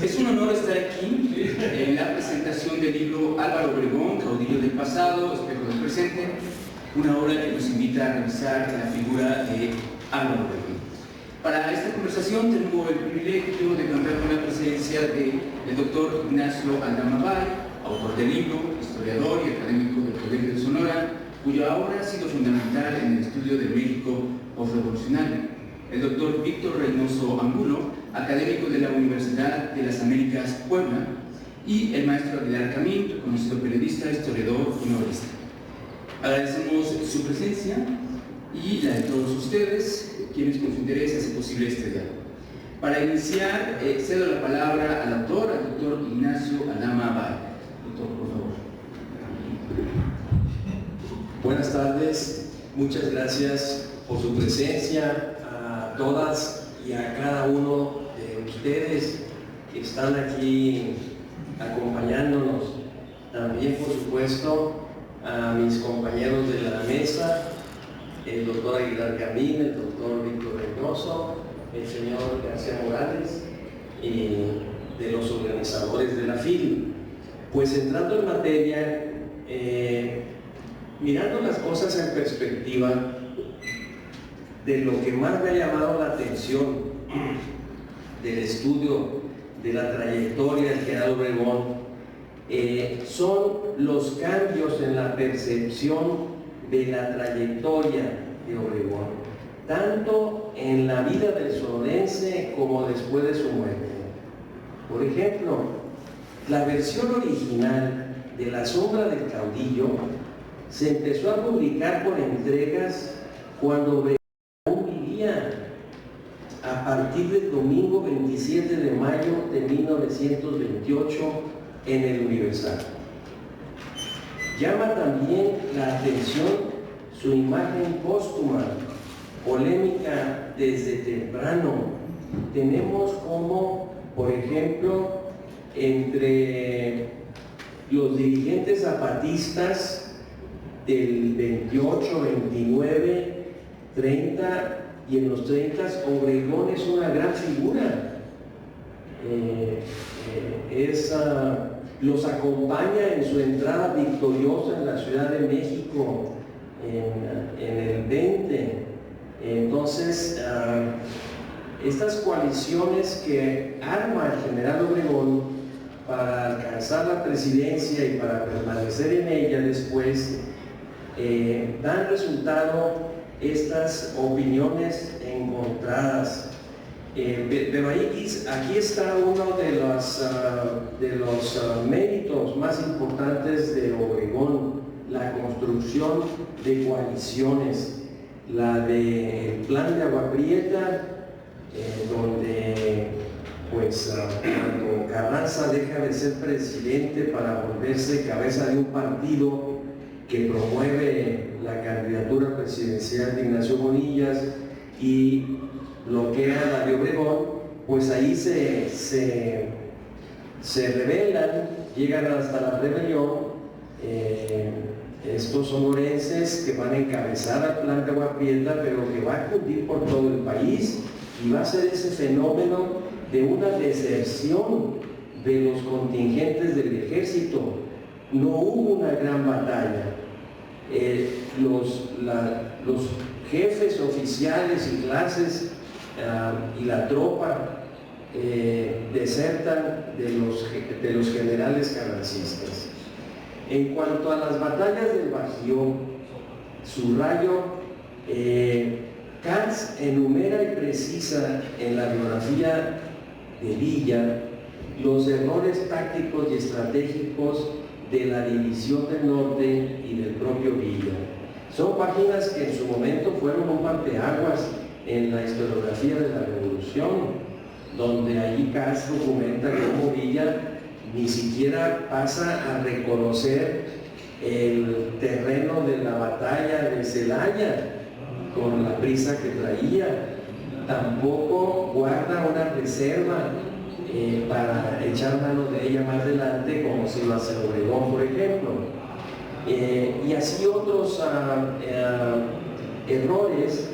Es un honor estar aquí en la presentación del libro Álvaro Obregón, Caudillo del pasado, espejo del presente, una obra que nos invita a revisar la figura de Álvaro Obregón. Para esta conversación tengo el privilegio de contar con la presencia del doctor Ignacio Aldama Bay, autor del libro, historiador y académico del Colegio de Sonora, cuya obra ha sido fundamental en el estudio del México postrevolucionario. El doctor Víctor Reynoso Angulo, académico de la Universidad de las Américas Puebla, y el maestro Aguilar Camín, reconocido periodista, historiador y novelista. Agradecemos su presencia y la de todos ustedes, quienes con su interés hace posible este diálogo. Para iniciar, cedo la palabra al autor, al doctor Ignacio Aldama Bay. Doctor, por favor. Buenas tardes, muchas gracias por su presencia, a todas y a cada uno de ustedes que están aquí acompañándonos. También, por supuesto, a mis compañeros de la mesa, el doctor Aguilar Camín, el doctor Víctor Reynoso, el señor García Morales y de los organizadores de la FIL. Pues entrando en materia, mirando las cosas en perspectiva, de lo que más me ha llamado la atención del estudio de la trayectoria del general Obregón, son los cambios en la percepción de la trayectoria de Obregón, tanto en la vida del sonorense como después de su muerte. Por ejemplo, la versión original de La sombra del caudillo se empezó a publicar por entregas cuando Obregón vivía, a partir del domingo 27 de mayo de 1928 en el Universal. Llama también la atención su imagen póstuma, polémica desde temprano. Tenemos como, por ejemplo, entre los dirigentes zapatistas del 28, 29, 30 y en los 30, Obregón es una gran figura. Los acompaña en su entrada victoriosa en la Ciudad de México en el 20. Entonces, estas coaliciones que arma el general Obregón para alcanzar la presidencia y para permanecer en ella después, dan resultado estas opiniones encontradas. Pero aquí está uno de los méritos más importantes de Obregón, la construcción de coaliciones, la del Plan de Agua Prieta, donde pues cuando Carranza deja de ser presidente para volverse cabeza de un partido que promueve la candidatura presidencial de Ignacio Bonillas y bloquea la de Obregón, pues ahí se rebelan, llegan hasta la rebelión, estos sonorenses que van a encabezar al Plan de Agua Prieta, pero que va a cundir por todo el país y va a ser ese fenómeno de una deserción de los contingentes del ejército. No hubo una gran batalla. Los jefes oficiales y clases y la tropa desertan de los generales carrancistas. En cuanto a las batallas del Bajío, subrayo, Katz enumera y precisa en la biografía de Villa los errores tácticos y estratégicos de la División del Norte y del propio Villa. Son páginas que en su momento fueron un parteaguas en la historiografía de la Revolución, donde allí Katz documenta cómo Villa ni siquiera pasa a reconocer el terreno de la batalla de Celaya con la prisa que traía, tampoco guarda una reserva para echar mano de ella más adelante, como si lo hace Obregón, por ejemplo. Y así otros errores,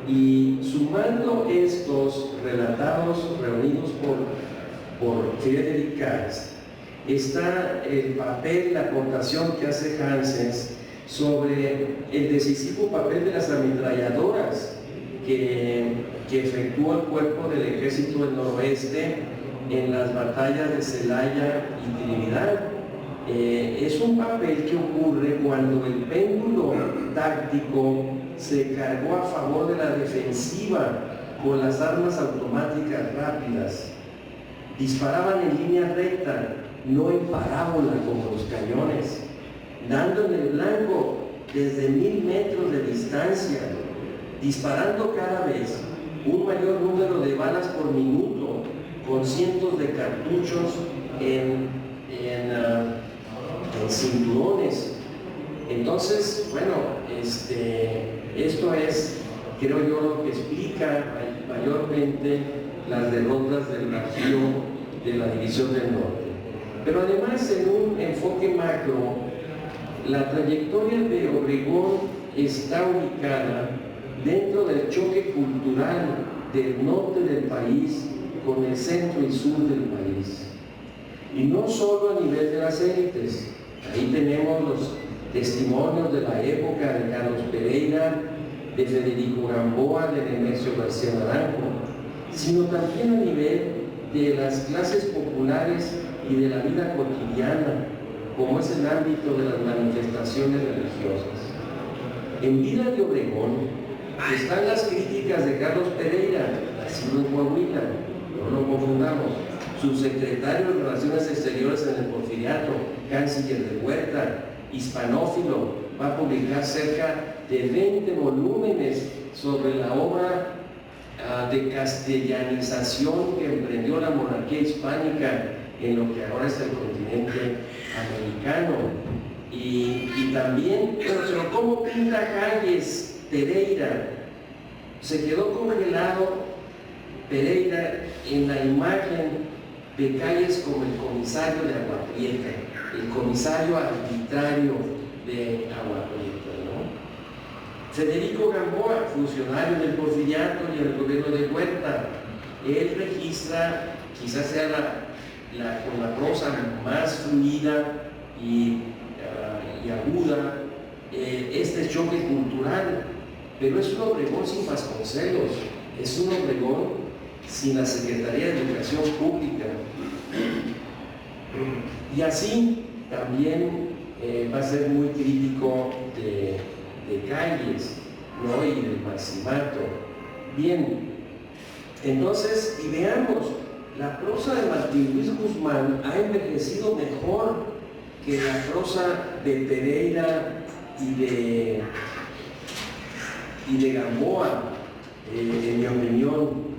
y sumando estos relatados, reunidos por Friedrich Carls, está el papel, la aportación que hace Hansen sobre el decisivo papel de las ametralladoras que efectuó el cuerpo del Ejército del Noroeste en las batallas de Celaya y Trinidad. Es un papel que ocurre cuando el péndulo táctico se cargó a favor de la defensiva con las armas automáticas rápidas. Disparaban en línea recta, no en parábola como los cañones, dando en el blanco desde 1000 metros de distancia, disparando cada vez un mayor número de balas por minuto, con cientos de cartuchos en cinturones. Entonces, bueno, esto es, creo yo, lo que explica mayormente las derrotas del Bajío de la División del Norte. Pero además, en un enfoque macro, la trayectoria de Obregón está ubicada dentro del choque cultural del norte del país con el centro y sur del país. Y no solo a nivel de las élites. Ahí tenemos los testimonios de la época de Carlos Pereira, de Federico Gamboa, de Nemesio García Naranjo, sino también a nivel de las clases populares y de la vida cotidiana, como es el ámbito de las manifestaciones religiosas. En vida de Obregón están las críticas de Carlos Pereira, nacido en Coahuila, no lo confundamos, subsecretario de Relaciones Exteriores en el Porfiriato, canciller de Huerta, hispanófilo, va a publicar cerca de 20 volúmenes sobre la obra de castellanización que emprendió la monarquía hispánica en lo que ahora es el continente americano. Y también, pero ¿cómo pinta Calles Pereira? Se quedó congelado Pereira en la imagen de Calles como el comisario de Agua Prieta, el comisario arbitrario de Agua Prieta, ¿no? Federico Gamboa, funcionario del Porfiriato y el gobierno de Huerta, él registra, quizás sea con la prosa más fluida y aguda, este choque cultural, pero es un Obregón sin Vasconcelos, es un Obregón sin la Secretaría de Educación Pública. Y así también va a ser muy crítico de Calles, ¿no? Y del Maximato. Bien, entonces, y veamos, la prosa de Martín Luis Guzmán ha envejecido mejor que la prosa de Pereira y de Gamboa, en mi opinión.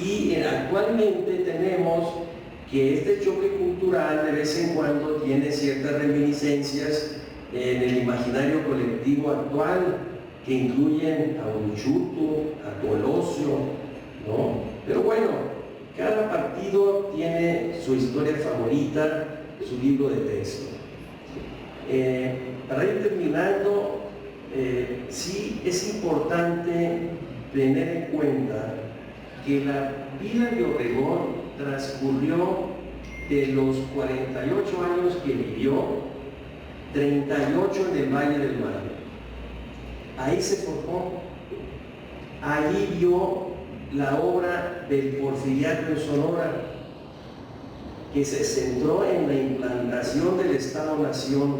Y actualmente tenemos que este choque cultural de vez en cuando tiene ciertas reminiscencias en el imaginario colectivo actual, que incluyen a Uruchurtu, a Colosio, ¿no? Pero bueno, cada partido tiene su historia favorita, su libro de texto. Para ir terminando, sí es importante tener en cuenta que la vida de Obregón transcurrió de los 48 años que vivió, 38 en el Valle del Mar. Ahí se formó, ahí vio la obra del Porfiriato en Sonora, que se centró en la implantación del Estado-Nación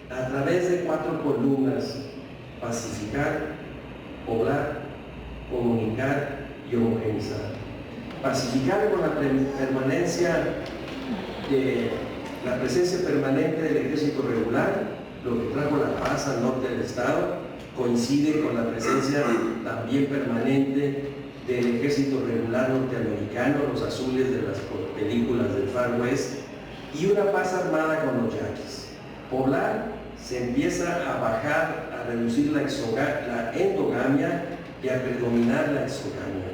a través de 4 columnas: pacificar, poblar, comunicar y homogeneizar. Pacificar con la presencia permanente del ejército regular, lo que trajo la paz al norte del estado, coincide con la presencia también permanente del ejército regular norteamericano, los azules de las películas del Far West, y una paz armada con los yaquis. Poblar, se empieza a bajar, a reducir la endogamia y a predominar la exogamia.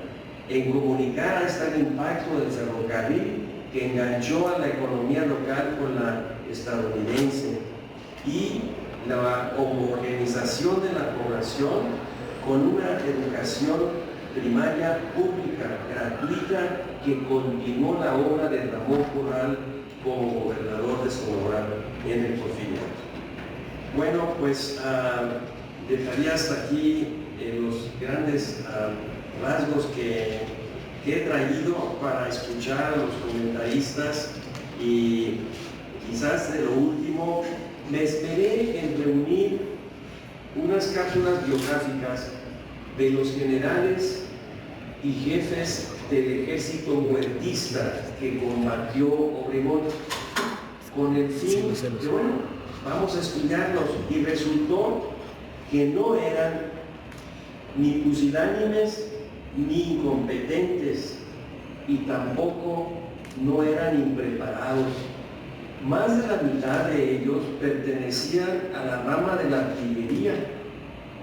En comunicar está el impacto del ferrocarril, que enganchó a la economía local con la estadounidense, y la homogenización de la población con una educación primaria pública, gratuita que continuó la obra de Ramón Corral como gobernador de Sonora en el Porfiriato. Bueno, pues dejaría hasta aquí los grandes rasgos que he traído para escuchar a los comentaristas, y quizás de lo último me esperé en reunir unas cápsulas biográficas de los generales y jefes del ejército huertista que combatió Obregón, con el fin de, bueno, vamos a estudiarlos, y resultó que no eran ni pusilánimes ni incompetentes, y tampoco no eran impreparados. Más de la mitad de ellos pertenecían a la rama de la artillería,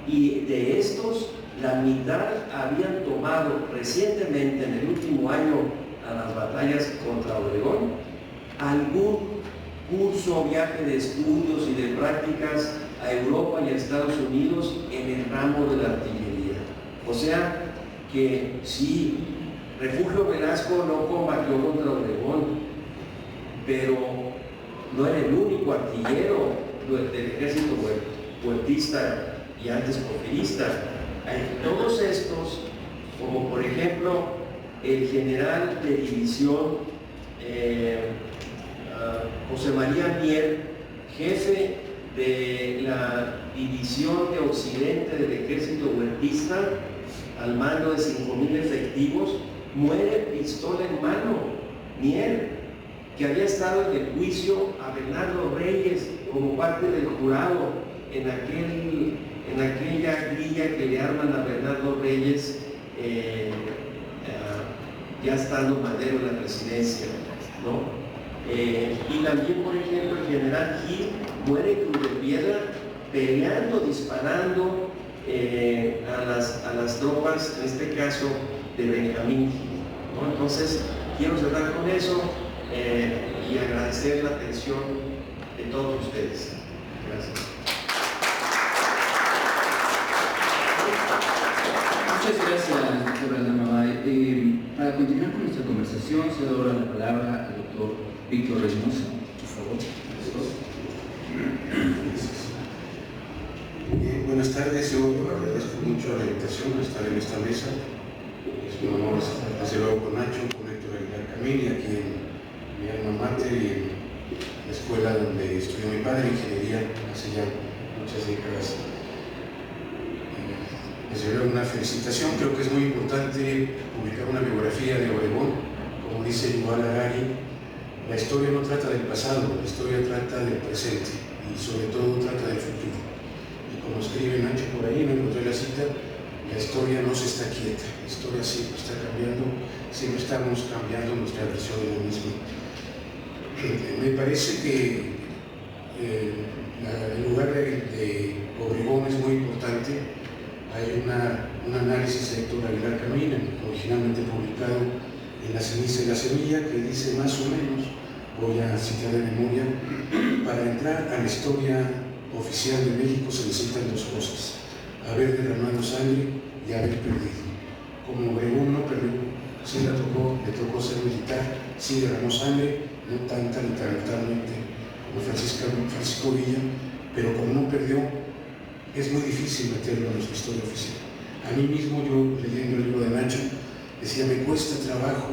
y de estos la mitad habían tomado recientemente, en el último año, a las batallas contra Obregón, algún curso o viaje de estudios y de prácticas a Europa y a Estados Unidos en el ramo de la artillería. O sea que sí, Refugio Velasco no combatió contra Obregón, pero no era el único artillero del ejército huertista y antes porfirista. Todos estos, como por ejemplo el general de división José María Mier, jefe de la división de occidente del ejército huertista, al mando de 5,000 efectivos, muere pistola en mano. Mier, que había estado en el juicio a Bernardo Reyes como parte del jurado en aquella grilla que le arman a Bernardo Reyes ya estando Madero en la presidencia, ¿no? Y también, por ejemplo, el general Gil muere en Cruz de Piedra peleando, disparando a las tropas, en este caso de Benjamín Gil, ¿no? Entonces, quiero cerrar con eso y agradecer la atención de todos ustedes. Gracias. Muchas gracias, doctora Damabay. Para continuar con nuestra conversación, cedo ahora la palabra al doctor Víctor Reynoso, por favor. Buenas tardes, yo agradezco mucho la invitación a estar en esta mesa. Es un honor estar desde luego con Nacho, con Héctor Aguilar Camil, aquí en mi alma mater y en la escuela donde estudió mi padre, ingeniería, hace ya muchas décadas. Desde luego una felicitación, creo que es muy importante publicar una biografía de Obregón. Como dice Yuval Harari, la historia no trata del pasado, la historia trata del presente y sobre todo trata del futuro. Y como escribe Nacho por ahí, no encontré la cita, la historia no se está quieta, la historia siempre está cambiando, siempre estamos cambiando nuestra versión de lo mismo. Me parece que el lugar de Obregón es muy importante. Hay un análisis de Héctor Aguilar Camil, originalmente publicado en La ceniza y la semilla, que dice más o menos, voy a citar de memoria, para entrar a la historia oficial de México se necesitan dos cosas: haber derramado sangre y haber perdido. Como Obregón no perdió, sí le tocó ser militar, sí derramó sangre, no tanta lamentablemente como Francisco Villa, pero como no perdió, es muy difícil meterlo en nuestra historia oficial. A mí mismo, yo leyendo el libro de Nacho, decía, me cuesta trabajo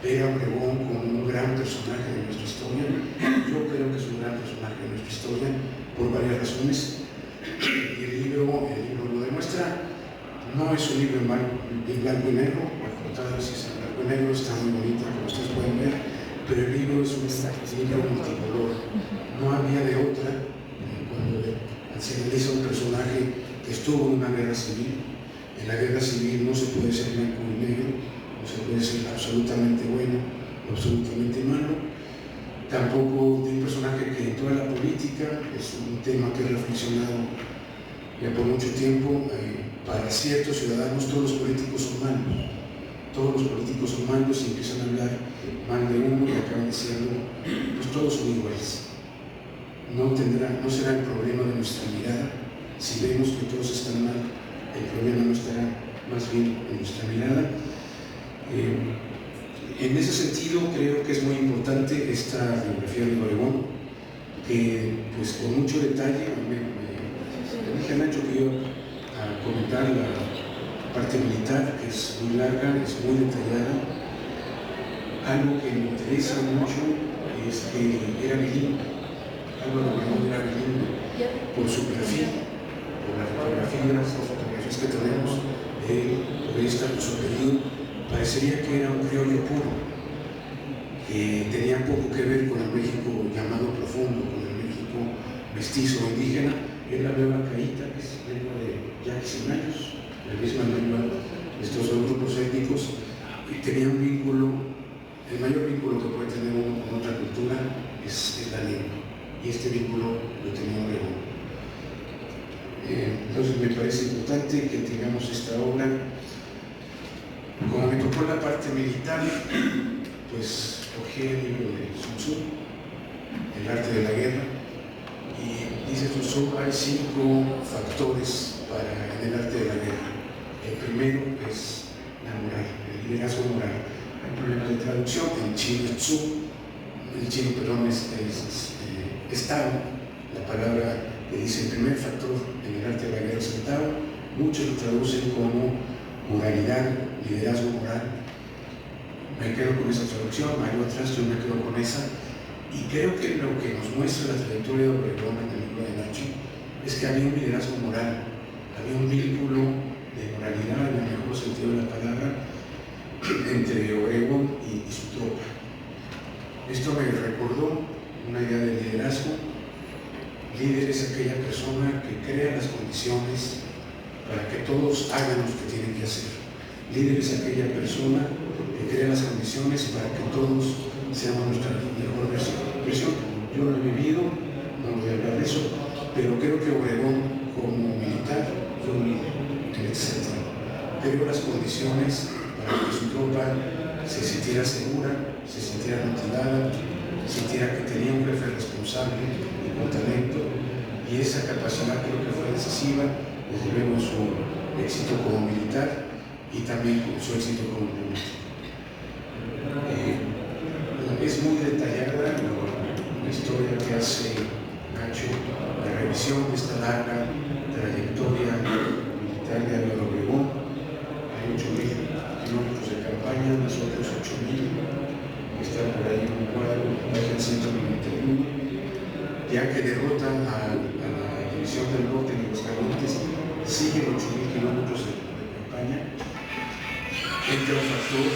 ver a Obregón como un gran personaje de nuestra historia. Yo creo que es un gran personaje de nuestra historia por varias razones. Y el libro lo demuestra. No es un libro en blanco y negro, la portada sí es en blanco y negro, está muy bonita, como ustedes pueden ver, pero el libro es un libro multicolor. No había de otra cuando se realiza un personaje que estuvo en una guerra civil. En la guerra civil no se puede ser blanco y negro, no se puede ser absolutamente bueno o absolutamente malo. Tampoco de un personaje que entró a la política, es un tema que he reflexionado ya por mucho tiempo. Para ciertos ciudadanos todos los políticos son malos. Todos los políticos son malos y empiezan a hablar mal de uno y acaban diciendo, pues todos son iguales. No será el problema de nuestra mirada. Si vemos que todos están mal, el problema no estará más bien en nuestra mirada. En ese sentido, creo que es muy importante esta biografía de Obregón, que pues con mucho detalle, le dije a Nacho que iba a comentar la parte militar, que es muy larga, es muy detallada. Algo que me interesa mucho es que era bilingüe. Álvaro Obregón era bilingüe por su perfil, por las fotografías que tenemos de él, por su apellido. Parecería que era un criollo puro, que tenía poco que ver con el México llamado profundo, con el México mestizo o indígena. Él hablaba caíta, que es lengua de yaquis y mayos, la misma lengua de estos dos grupos étnicos, y tenía un vínculo, el mayor vínculo que puede tener uno con otra cultura es la lengua, y este vínculo lo tenía Obregón. Entonces me parece importante que tengamos esta obra. Como me tocó la parte militar, pues cogí el libro de Sun Tzu, El arte de la guerra, y dice Sun Tzu, hay 5 factores en el arte de la guerra. El primero es la moral, el liderazgo moral. Hay problemas de traducción, en chino es Tzu, en chino, perdón, es Estado, la palabra que dice el primer factor en el arte de la guerra es el Tao. Muchos lo traducen como moralidad, liderazgo moral. Me quedo con esa traducción, hay otras, yo me quedo con esa, y creo que lo que nos muestra la trayectoria de Obregón en el libro de Nacho es que había un liderazgo moral, había un vínculo de moralidad, en el mejor sentido de la palabra, entre Obregón y su tropa. Esto me recordó una idea de liderazgo. Líder es aquella persona que crea las condiciones para que todos hagan lo que tienen que hacer. Líder es aquella persona que crea las condiciones para que todos seamos nuestra mejor versión. Yo lo he vivido, no voy a hablar de eso, pero creo que Obregón, como militar, fue un líder en ese sentido. Creó las condiciones para que su tropa se sintiera segura, se sintiera motivada, sintiera que tenía un jefe responsable y con talento, y esa capacidad creo que fue decisiva, desde luego su éxito como militar y también su éxito como político. Es muy detallada la historia que hace Nacho, la revisión de esta larga trayectoria militar de Álvaro Obregón. Hay 8.000 kilómetros de campaña, nosotros 8.000. Está por ahí un cuadro, página 191, ya que derrotan a la división del norte de los Aguascalientes, siguen 8.000 kilómetros de campaña. Entra un factor,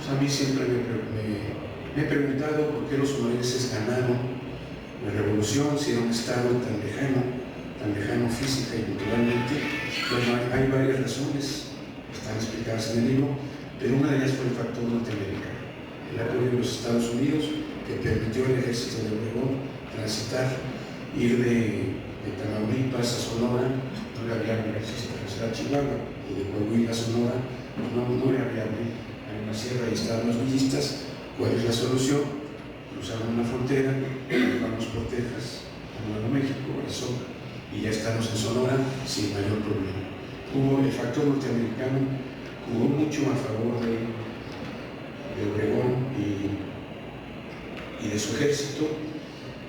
a mí siempre me he preguntado por qué los sonorenses ganaron la revolución, si era un estado tan lejano física y culturalmente. Bueno, hay varias razones, están explicadas en el libro, pero una de ellas fue el factor norteamericano, el apoyo de los Estados Unidos, que permitió al ejército de Obregón transitar, ir de Tamaulipas a Sonora. No era viable el ejército a Chihuahua, y de Coahuila a Sonora no era viable. Hay una sierra y estaban los villistas. ¿Cuál es la solución? Cruzamos la frontera, vamos por Texas, a Nuevo México, eso, y ya estamos en Sonora sin mayor problema. El factor norteamericano jugó mucho a favor de Obregón y de su ejército.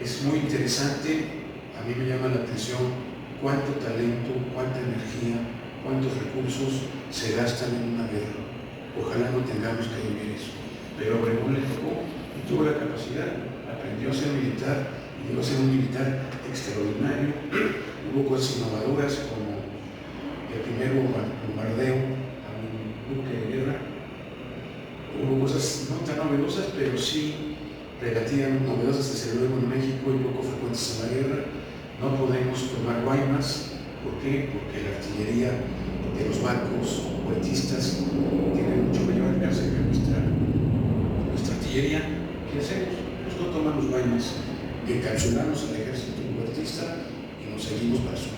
Es muy interesante, a mí me llama la atención cuánto talento, cuánta energía, cuántos recursos se gastan en una guerra. Ojalá no tengamos que vivir eso. Pero Obregón le tocó y tuvo la capacidad, aprendió a ser militar y llegó a ser un militar extraordinario. Hubo cosas innovadoras como el primer bombardeo a un buque de guerra. Hubo cosas no tan novedosas, pero sí relativamente novedosas desde luego en México y poco frecuentes en la guerra. No podemos tomar Guaymas. ¿Por qué? Porque la artillería de los barcos puertistas tiene mucho mayor alcance que nuestra artillería. ¿Qué hacemos? Pues no tomamos Guaymas, encapsulamos al ejército puertista y nos seguimos para el sur.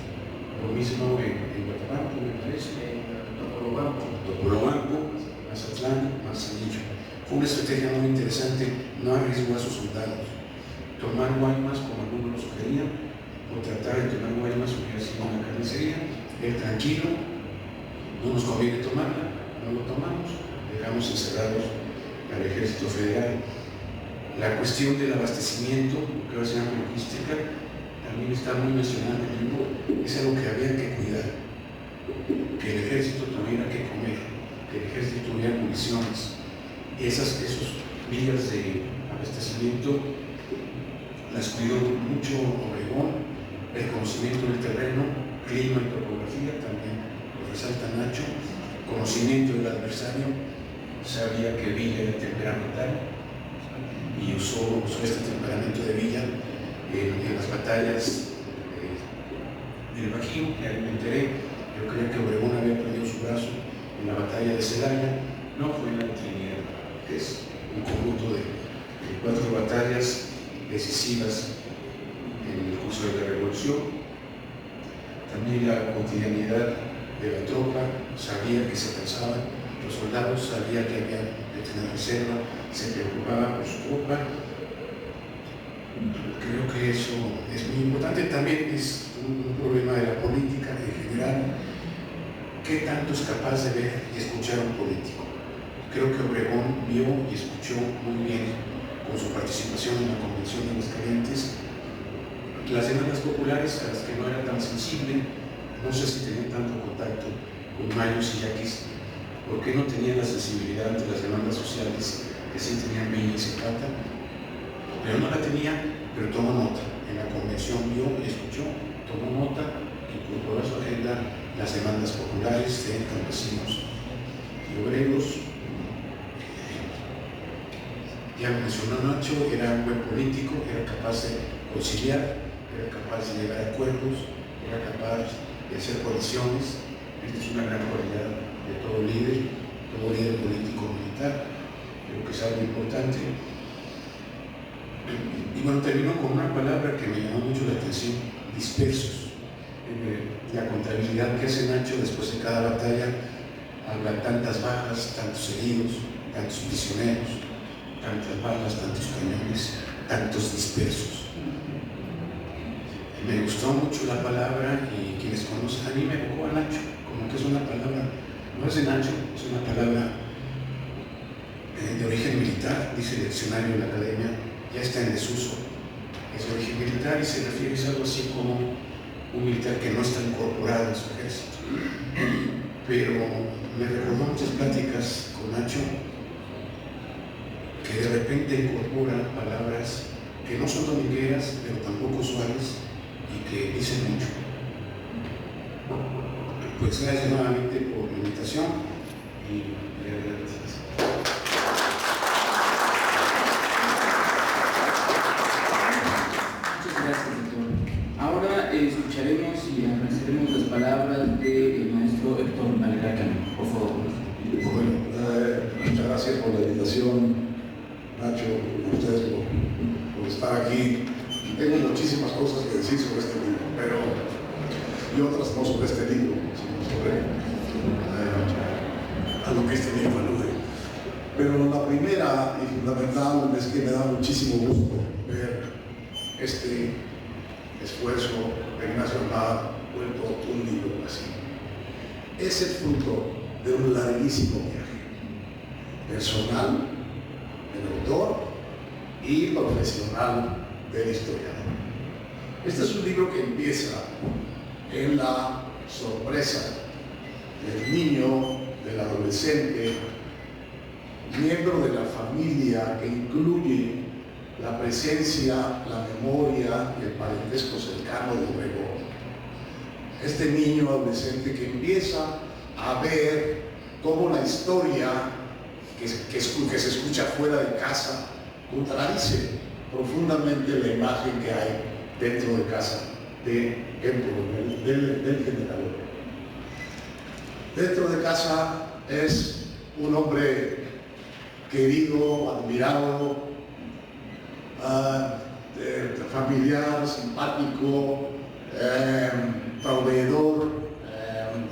Lo mismo en Guatabampo, me parece, Topolobampo, Mazatlán, Manzanillo. Fue una estrategia muy interesante, no arriesgó a sus soldados. Tomar Guaymas, como algunos lo sugerían, o tratar de tomar Guaymas hubiera sido una carnicería, tranquilo, no nos conviene tomarla, no lo tomamos, dejamos encerrados al Ejército Federal. La cuestión del abastecimiento, que va a ser una logística, también está muy mencionada en el libro. Es algo que había que cuidar, que el ejército tuviera que comer, que el ejército tuviera municiones. Esos vías de abastecimiento las cuidó mucho Obregón, el conocimiento del terreno, clima y topografía, también lo resalta Nacho, conocimiento del adversario, sabía que Villa era temperamental y usó este temperamento de Villa en las batallas del Bajío, que me enteré. Yo creía que Obregón había perdido su brazo en la batalla de Celaya, no, fue en la Trinidad, que es un conjunto de 4 batallas decisivas en el curso de la Revolución. También la cotidianidad de la tropa, sabía que se cansaban los soldados, sabía que había de tener reserva, se preocupaba por su tropa. Creo que eso es muy importante. También es un problema de la política en general. ¿Qué tanto es capaz de ver y escuchar a un político? Creo que Obregón vio y escuchó muy bien con su participación en la Convención de Aguascalientes las demandas populares a las que no era tan sensible. No sé si tenían tanto contacto con Mayos y Yaquis, porque no tenían la sensibilidad ante las demandas sociales que sí tenían Villa y Zapata, pero no la tenía, pero tomó nota. En la convención vio y escuchó, tomó nota, incorporó a su agenda las demandas populares de campesinos y obreros. Ya lo mencionó Nacho, era un buen político, era capaz de conciliar, era capaz de llegar a acuerdos, era capaz de hacer coaliciones. Esta es una gran cualidad de todo líder político militar. Creo que es algo importante. Y bueno, termino con una palabra que me llamó mucho la atención: dispersos. La contabilidad que hace Nacho después de cada batalla habla tantas bajas, tantos heridos, tantos prisioneros, tantas balas, tantos cañones, tantos dispersos. Me gustó mucho la palabra, y quienes conocen, a mí me evocó a Nacho, como que es una palabra, no es de Nacho, es una palabra de origen militar, dice el diccionario de la academia, ya está en desuso. Es de origen militar y se refiere a algo así como un militar que no está incorporado en su ejército. Pero me recordó muchas pláticas con Nacho, que de repente incorpora palabras que no son domingueras, pero tampoco suaves, y que dicen mucho. Pues gracias nuevamente por la invitación y le doy las gracias. Muchas gracias, doctor. Ahora escucharemos y agradeceremos las palabras del maestro Héctor Valera Cano. Por favor. Bueno, muchas gracias por la invitación, Nacho, a ustedes por estar aquí. Tengo muchísimas cosas que decir sobre este libro, y otras no sobre este libro, sino sobre a lo que este libro alude. Pero la primera y fundamental es que me da muchísimo gusto ver este esfuerzo de Ignacio Armada vuelto un libro así. Es el fruto de un larguísimo viaje personal del autor y profesional del historiador. Este es un libro que empieza en la sorpresa del niño, del adolescente, miembro de la familia, que incluye la presencia, la memoria y el parentesco cercano de Obregón. Este niño adolescente que empieza a ver cómo la historia que se escucha fuera de casa contradice profundamente la imagen que hay dentro de casa del general. Dentro de casa es un hombre querido, admirado, familiar, simpático, proveedor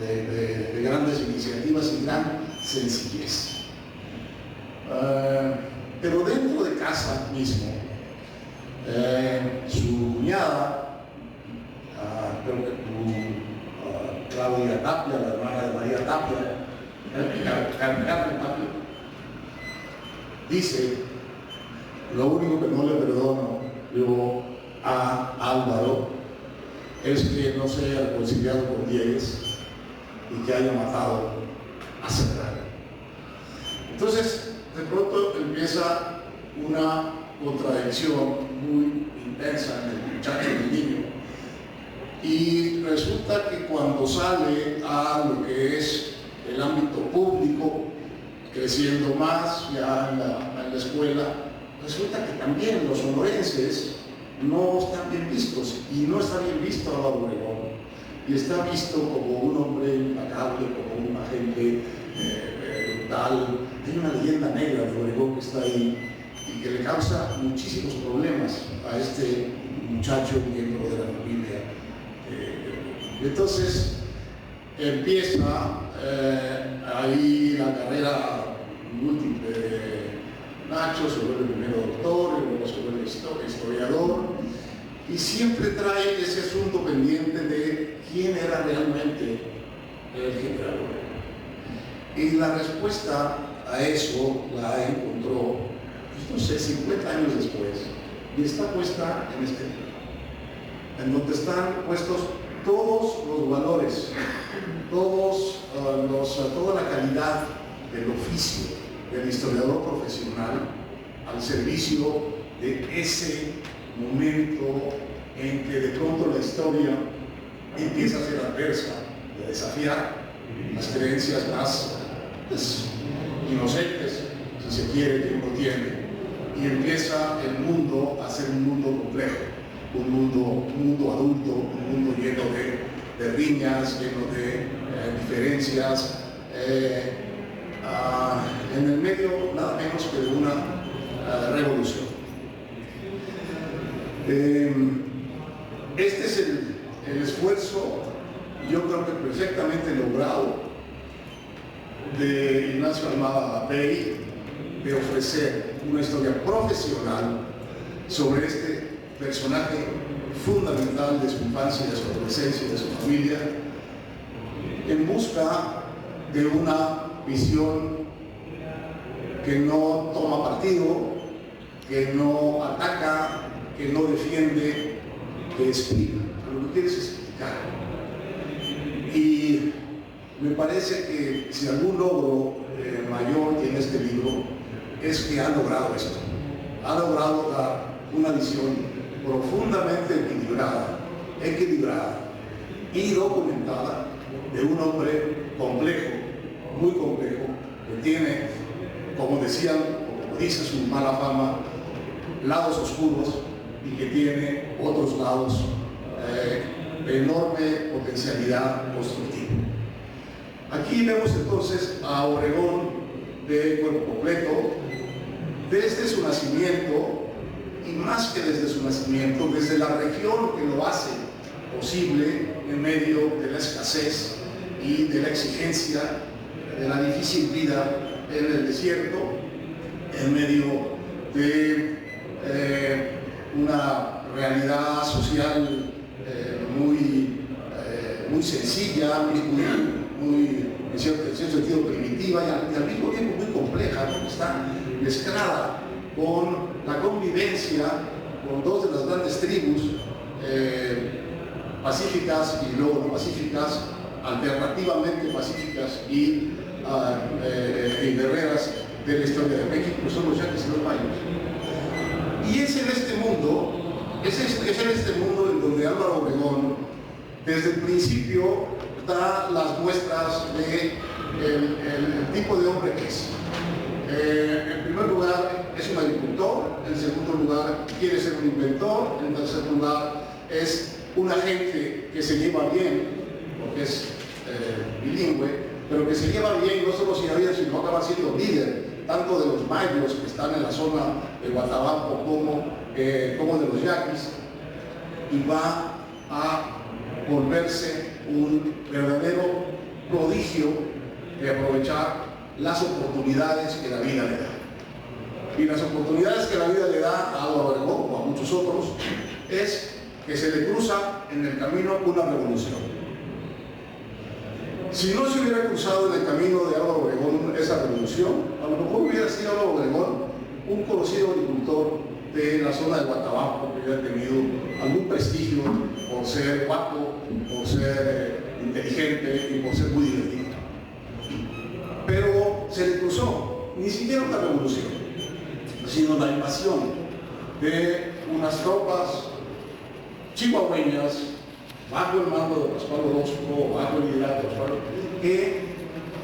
de grandes iniciativas y gran sencillez. Pero dentro de casa mismo, su cuñada, creo que Claudia Tapia, la hermana de María Tapia, Carmen Tapia, dice: lo único que no le perdono yo a Álvaro es que no se haya reconciliado con Diegues y que haya matado a Serrano. Entonces, de pronto empieza una contradicción muy intensa en el muchacho, en el niño, y resulta que cuando sale a lo que es el ámbito público, creciendo más ya en la escuela, resulta que también los sonorenses no están bien vistos, y no está bien visto Álvaro Obregón, y está visto como un hombre implacable, como un agente brutal. Hay una leyenda negra de Obregón que está ahí y que le causa muchísimos problemas a este muchacho miembro de la familia. Entonces empieza ahí la carrera múltiple de Nacho, se vuelve primero doctor, y luego se vuelve historiador, y siempre trae ese asunto pendiente de quién era realmente el general Obregón. Y la respuesta a eso la encontró, pues, no sé, 50 años después, y está puesta en este libro, en donde están puestos todos los valores, toda la calidad del oficio del historiador profesional al servicio de ese momento en que de pronto la historia empieza a ser adversa, de desafiar las creencias más inocentes, si se quiere, que uno tiene, y empieza el mundo a ser un mundo complejo, un mundo adulto, un mundo lleno de riñas, lleno de diferencias, en el medio nada menos que de una revolución. Este es el esfuerzo, yo creo que perfectamente logrado, de Ignacio Almada Pey, de ofrecer una historia profesional sobre este personaje fundamental de su infancia, de su adolescencia y de su familia, en busca de una visión que no toma partido, que no ataca, que no defiende, que explica. Lo que quiere es explicar. Y me parece que si algún logro mayor tiene este libro, es que ha logrado esto. Ha logrado dar una visión profundamente equilibrada y documentada de un hombre complejo, muy complejo, que tiene, como decían, o como dice su mala fama, lados oscuros, y que tiene otros lados de enorme potencialidad constructiva. Aquí vemos entonces a Obregón de cuerpo completo, desde su nacimiento, y más que desde su nacimiento, desde la región que lo hace posible en medio de la escasez y de la exigencia de la difícil vida en el desierto, en medio de una realidad social muy sencilla, muy en cierto sentido primitiva, y al mismo tiempo muy compleja, porque está mezclada con la convivencia con dos de las grandes tribus pacíficas y luego no pacíficas, alternativamente pacíficas y guerreras de la historia de México, que son los yaquis y los mayos. Y es en este mundo, en donde Álvaro Obregón, desde el principio, da las muestras de el tipo de hombre que es. En primer lugar, es un agricultor. En segundo lugar, quiere ser un inventor. En tercer lugar, es un agente que se lleva bien, porque es bilingüe, pero que se lleva bien no solo si había, sino acaba siendo líder tanto de los mayos que están en la zona de Guatabampo como de los yaquis, y va a volverse un verdadero prodigio de aprovechar las oportunidades que la vida le da. Y las oportunidades que la vida le da a Álvaro Obregón, o a muchos otros, es que se le cruza en el camino una revolución. Si no se hubiera cruzado en el camino de Álvaro Obregón esa revolución, a lo mejor hubiera sido Álvaro Obregón un conocido agricultor de la zona de Guatabampo, que había tenido algún prestigio por ser guapo, por ser inteligente y por ser muy divertido. Pero se le cruzó ni siquiera una revolución, sino la invasión de unas tropas chihuahueñas bajo el mando de Pascual Orozco, bajo el liderato de Pascual, que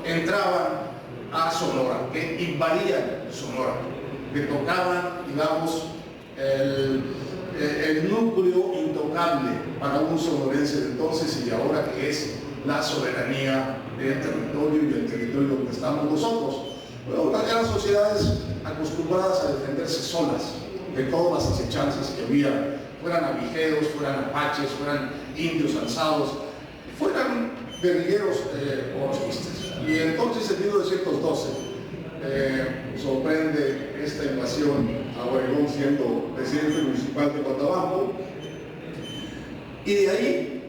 entraban a Sonora, que invadían Sonora, que tocaban, digamos, el núcleo intocable para un sonorense de entonces y de ahora, que es la soberanía del territorio y del territorio donde estamos nosotros. Bueno, eran sociedades acostumbradas a defenderse solas de todas las acechanzas que había, fueran abigeros, fueran apaches, fueran indios alzados, fueran guerrilleros orozquistas. Y entonces en 1912 sorprende esta invasión a Obregón siendo presidente municipal de Guatabampo, y de ahí,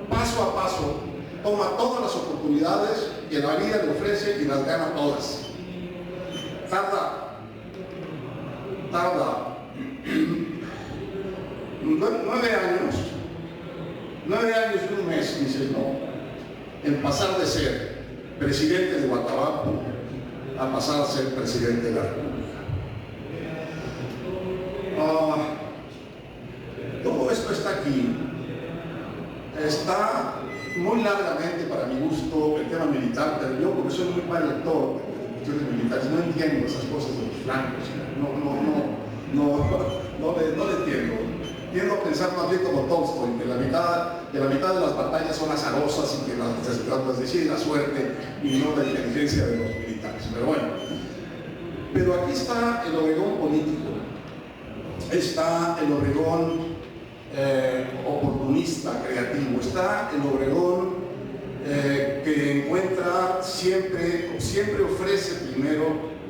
paso a paso, toma todas las oportunidades que la vida le ofrece y las gana todas. Tarda 9 años y un mes, dice, no, en pasar de ser presidente de Guatabampo a pasar a ser presidente de la República. Todo esto está aquí. Está muy largamente, para mi gusto, el tema militar, pero yo, porque soy muy mal lector de cuestiones militares, no entiendo esas cosas de los flancos. No le entiendo. Tiendo a pensar más bien como Tolstoy, que la mitad de las batallas son azarosas y que las decide la suerte y no la inteligencia de los militares. Pero bueno, pero aquí está el Obregón político, está el Obregón oportunista, creativo, está el Obregón que encuentra siempre ofrece primero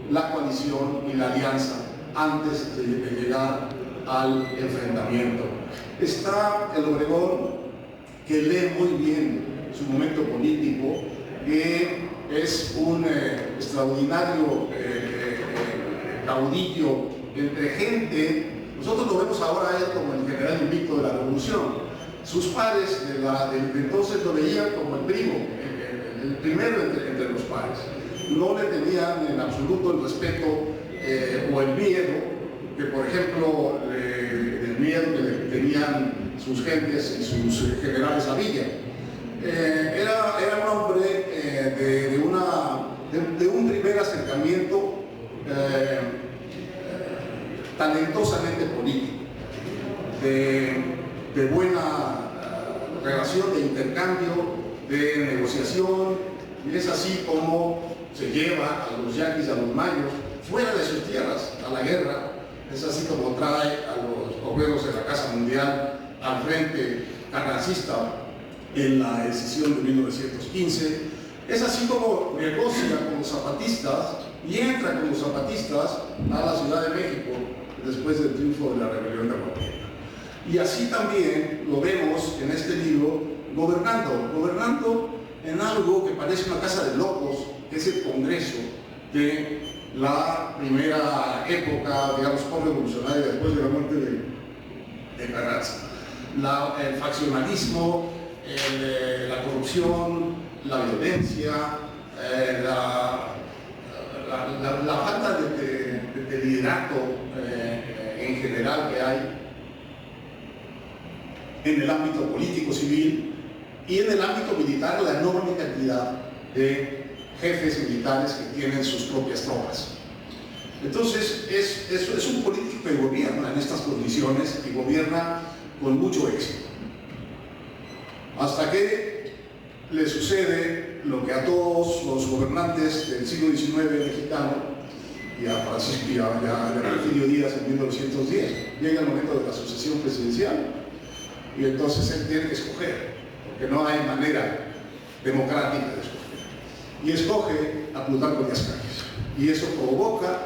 la coalición y la alianza antes de llegar al enfrentamiento. Está el Obregón que lee muy bien su momento político, que es un extraordinario caudillo entre gente. Nosotros lo vemos ahora a él como el general invicto de la revolución. Sus pares de entonces lo veían como el primo, el primero entre los pares. No le tenían en absoluto el respeto o el miedo que, por ejemplo, el miedo que tenían sus gentes y sus generales a Villa. Era un hombre de un primer acercamiento talentosamente político, de buena relación, de intercambio, de negociación, y es así como se lleva a los yaquis, a los mayos, fuera de sus tierras, a la guerra. Es así como trae a los obreros de la Casa Mundial al frente carrancista en la decisión de 1915. Es así como negocia con los zapatistas y entra con los zapatistas a la Ciudad de México después del triunfo de la rebelión de Huautla. Y así también lo vemos en este libro, gobernando en algo que parece una casa de locos, que es el Congreso de la primera época, digamos, post-revolucionaria después de la muerte de Carranza. El faccionalismo, la corrupción, la violencia, la falta de liderato en general que hay en el ámbito político-civil y en el ámbito militar, la enorme cantidad de jefes militares que tienen sus propias tropas. Entonces es un político que gobierna en estas condiciones y gobierna con mucho éxito. Hasta que le sucede lo que a todos los gobernantes del siglo XIX mexicano y a Francisco y a Porfirio Díaz en 1910, llega el momento de la sucesión presidencial y entonces él tiene que escoger, porque no hay manera democrática de escoger, y escoge a Plutarco Elías Calles, y eso provoca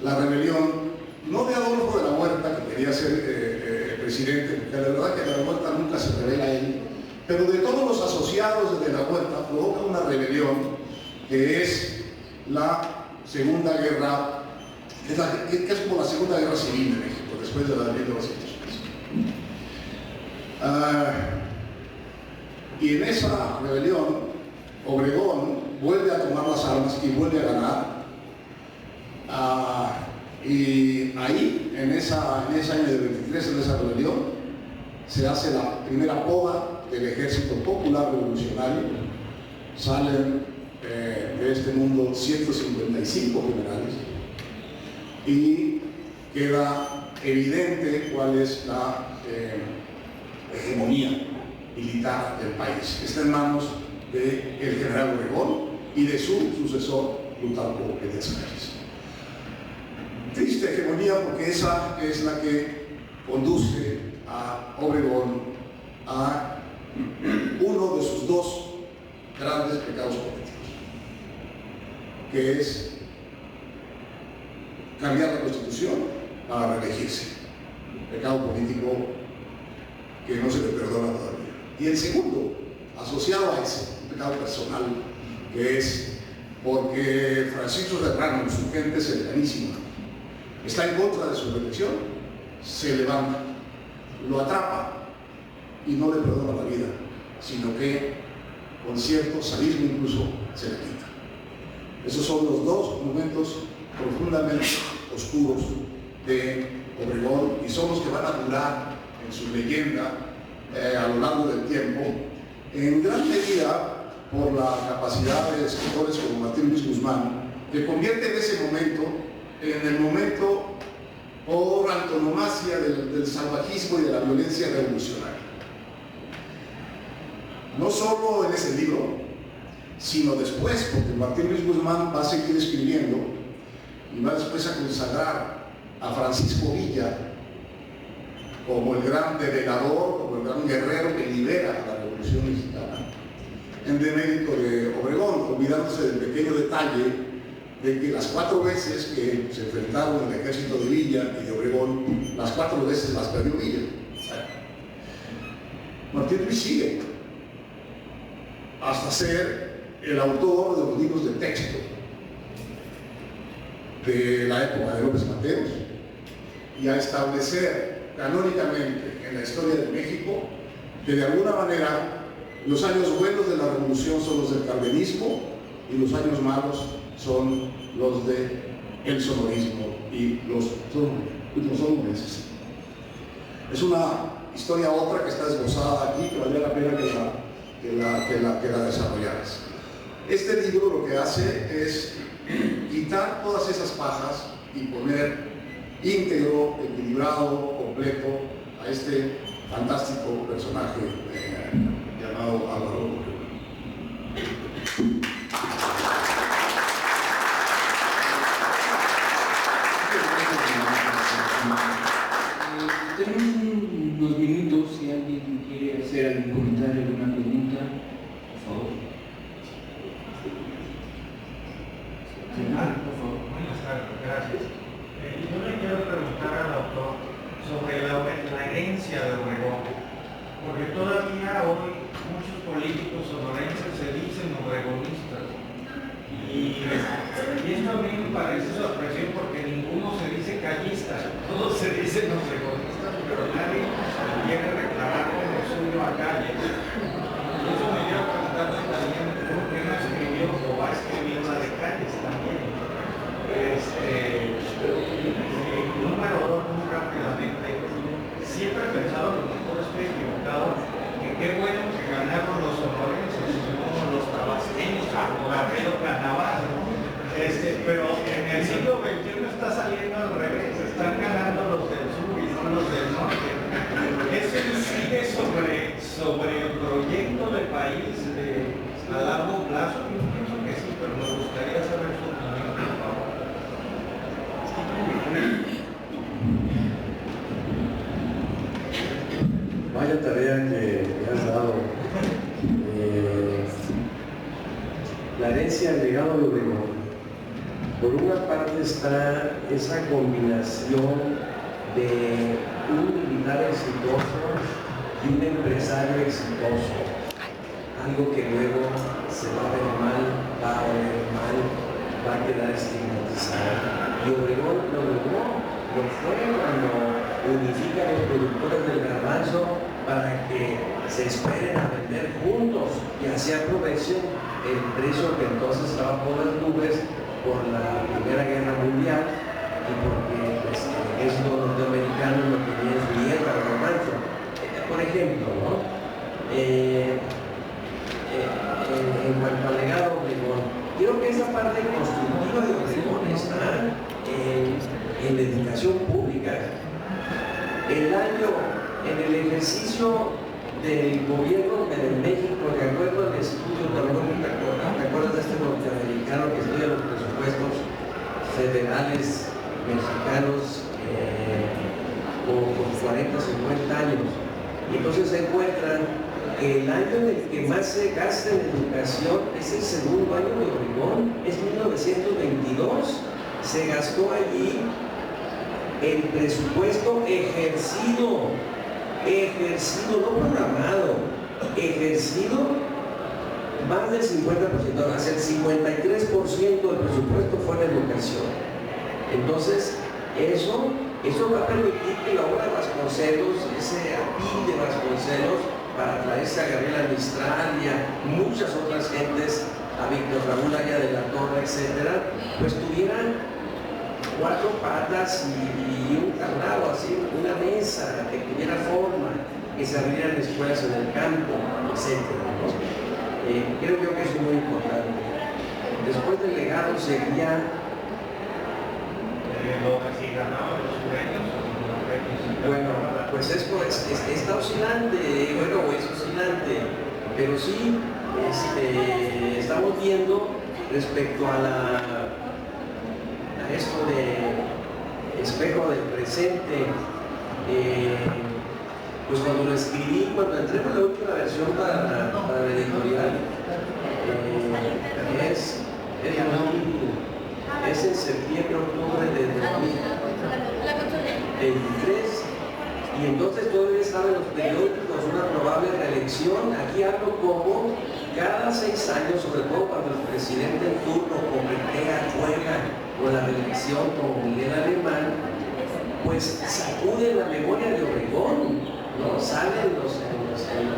la rebelión, no de Adolfo de la Huerta, que quería ser presidente, porque la verdad que de la Huerta nunca se revela a él, pero de todos los asociados de la Huerta, provoca una rebelión que es la Segunda Guerra que es como la Segunda Guerra Civil de México, después de la de 1915. Y en esa rebelión, Obregón vuelve a tomar las armas y vuelve a ganar. Y ahí, en ese año de 23, en esa rebelión, se hace la primera poda del Ejército Popular Revolucionario. Salen de este mundo 155 generales y queda evidente cuál es la hegemonía militar del país. Está en manos del general Obregón y de su sucesor, Plutarco Elías Calles. Triste hegemonía, porque esa es la que conduce a Obregón a uno de sus dos grandes pecados políticos, que es cambiar la Constitución para reelegirse. Pecado político que no se le perdona todavía. Y el segundo, asociado a ese, un pecado personal, que es porque Francisco Serrano, su gente cercanísima, está en contra de su reelección, se levanta, lo atrapa y no le perdona la vida, sino que con cierto sadismo incluso se la quita. Esos son los dos momentos profundamente oscuros de Obregón y son los que van a durar en su leyenda a lo largo del tiempo, en gran medida por la capacidad de escritores como Martín Luis Guzmán, que convierten ese momento en el momento por antonomasia del salvajismo y de la violencia revolucionaria. No solo en ese libro, sino después, porque Martín Luis Guzmán va a seguir escribiendo y va después a consagrar a Francisco Villa como el gran develador, como el gran guerrero que libera a la Revolución Mexicana, en demérito de Obregón, olvidándose del pequeño detalle de que las 4 veces que se enfrentaron el ejército de Villa y de Obregón, las 4 veces las perdió Villa. Martín Luis sigue hasta ser el autor de los libros de texto de la época de López Mateos y a establecer canónicamente en la historia de México que de alguna manera los años buenos de la revolución son los del cardenismo y los años malos son los del sonorismo y los sonorenses. Es una historia otra que está esbozada aquí, que vale la pena que la desarrollaras. Este libro lo que hace es quitar todas esas pajas y poner íntegro, equilibrado, completo a este fantástico personaje llamado Álvaro Obregón. Tenemos unos minutos, si alguien quiere hacer algún comentario, alguna pregunta, por favor. Por favor. Buenas tardes, gracias. Yo le quiero preguntar al autor sobre la herencia de Obregón, porque todavía hoy muchos políticos sonorenses se dicen obregonistas. Y esto a mí me parece sorpresivo porque ninguno se dice callista, todos se dicen obregonistas, pero nadie quiere reclamar como suyo a Calles. Y eso me dio a preguntarse también por qué no escribió o va a escribir la de Calles también. Número 2, muy rápidamente. Siempre he pensado, a lo mejor estoy equivocado, que qué bueno que ganaron los sonorenses, como los tabasqueños, como Gabriel Canaval. Pero en el siglo XXI está saliendo al revés, están ganando los del sur y no los del norte. ¿Eso incide sobre el proyecto de país a largo plazo? Yo pienso que sí, pero me gustaría saber su opinión, por favor. Vaya tarea que me has dado. La herencia del legado de Obregón. Por una parte está esa combinación de un militar exitoso y un empresario exitoso. Algo que luego se va a ver mal, va a oler mal, va a quedar estigmatizado. comercializar. Y Obregón lo logró, lo fue cuando unifica a los productores del garbanzo para que se esperen a vender juntos y así aprovechen el precio que entonces estaba por las nubes por la Primera Guerra Mundial y porque pues, el ejército norteamericano lo tenía en su miedo al garbanzo. Por ejemplo, ¿no? En cuanto al legado de Obregón, creo que esa parte constructiva de Obregón está en la educación pública. En el ejercicio del gobierno de México, de acuerdo al estudio, ¿te acuerdas de este norteamericano que estudia los presupuestos federales mexicanos por 40, 50 años? Y entonces se encuentran que el año en el que más se gasta en educación es el segundo año de Obregón, es 1922. Se gastó allí el presupuesto ejercido, no programado, ejercido, más del 50%, hacia el 53% del presupuesto fue en educación. Entonces, eso va a permitir que la obra de Vasconcelos, ese apil de Vasconcelos, para traerse a Gabriela Mistral y a muchas otras gentes, a Víctor Raúl Aya de la Torre, etcétera, pues tuvieran 4 patas y un tablado, así, una mesa que tuviera forma, que se abrieran escuelas en el campo, etcétera, ¿no? Creo yo que eso es muy importante. Después del legado seguía bueno, pues esto está oscilante, es oscilante, pero sí estamos viendo respecto a esto de espejo del presente, pues cuando lo escribí, cuando entré por la última versión para la editorial, es en septiembre, octubre de 2023, y entonces todavía estaba en los periódicos una probable reelección. Aquí hablo como cada 6 años, sobre todo cuando el presidente en turno coquetea, juega con la reelección como Miguel Alemán, pues sacude la memoria de Obregón, ¿no? Sale en los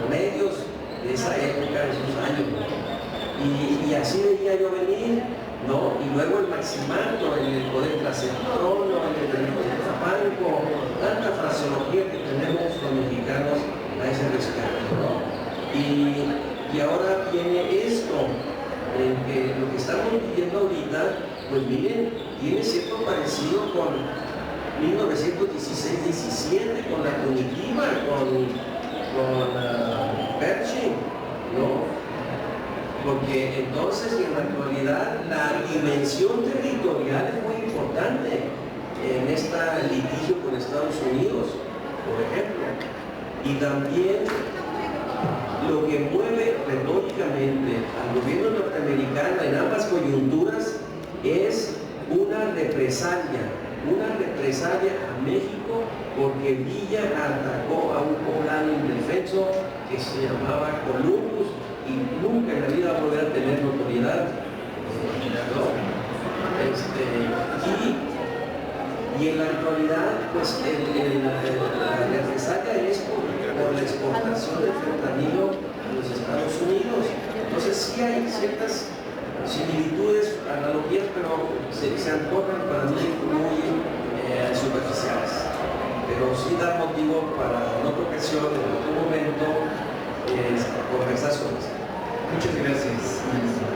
medios de esa época, de esos años, ¿no? Y así veía yo venir, ¿no? Y luego el maximato, el poder tras el trono, el enemigo de Zapanco, tanta fraseología que tenemos los mexicanos a ese respecto, ¿no? Y ahora viene esto, en que lo que estamos viviendo ahorita, pues miren, tiene cierto parecido con 1916-17, con la punitiva, con Pershing, ¿no? Porque entonces en la actualidad la dimensión territorial es muy importante en este litigio con Estados Unidos, por ejemplo. Y también lo que mueve retóricamente al gobierno norteamericano en ambas coyunturas es una represalia a México, porque Villa atacó a un poblado indefenso que se llamaba Columbus y nunca en la vida va a volver a tener notoriedad, ¿no? Y en la actualidad, pues la represalia es por la exportación del fentanilo a los Estados Unidos. Entonces sí hay ciertas similitudes, analogías, pero se antojan para mí muy superficiales. Pero sí da motivo para en otra ocasión, en otro momento, conversar sobre eso. Muchas gracias, maestro.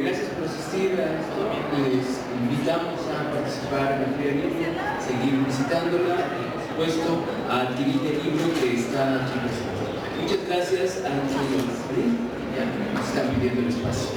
Gracias por asistir a esto. Les invitamos a participar en la Feria del Libro, seguir visitándola y, por supuesto, a adquirir el libro que está aquí presente. Muchas gracias a nuestros maestros. Ya nos están pidiendo el espacio.